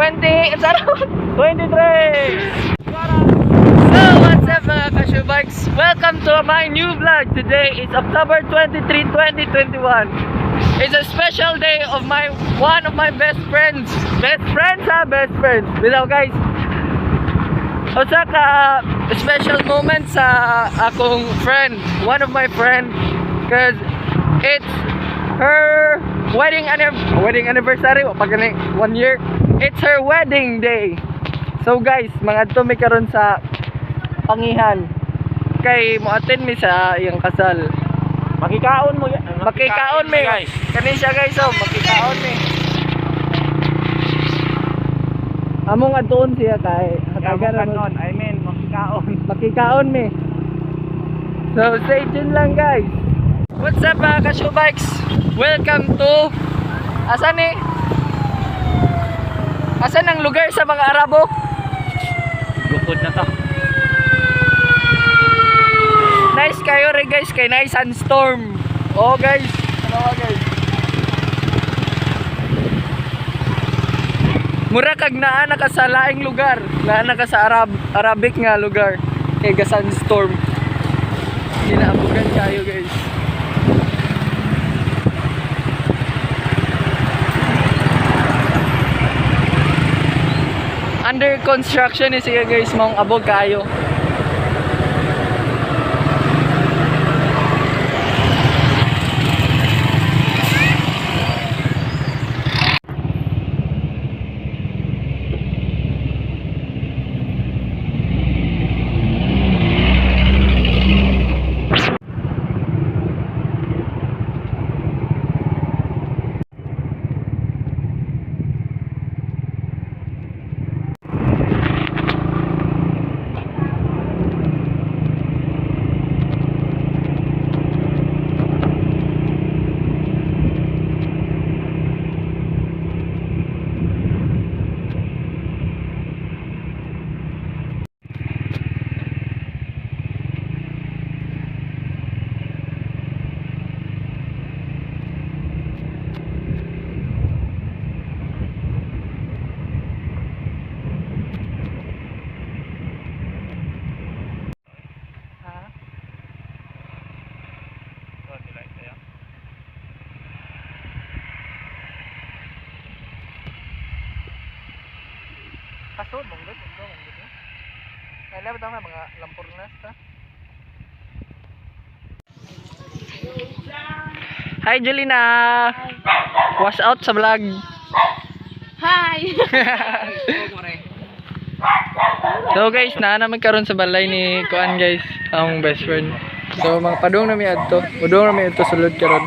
So what's up mga Kashubikes? Welcome to my new vlog. Today is October 23, 2021. It's a special day of one of my best friends. Best friends. Bitaw guys. Usa ka special moment sa akong friend, one of my friend, cause it's her wedding anniversary, pag 1 year. It's her wedding day. So guys, mga to may karon sa pangihan. Kay mo attend mi sa iyang kasal. Makikaon mi. Kani siya guys, oh, makikaon mi. Among adtuon siya kay makikaon mi. So stay tuned lang guys. What's up mga Kashubikes? Welcome to asan ang lugar sa mga Arabo? Bukod na to. Nice kayo rin guys, kay nice sandstorm. Oh guys, ano ba guys? Mura kag naa ka sa laing lugar, naa ka sa Arabic nga lugar, kay ga sandstorm. Ginaabugan kayo guys. Under construction ni siya guys, mong abog kayo. Kasod mong gud. Kaya ba tama mga lampurnas ta? Hi Jelina. Wash out sa vlog. Hi. So guys, naman karon sa balay ni Kuan guys, ang best friend. So mga padung na mi adto. Padung na mi adto sulod karon.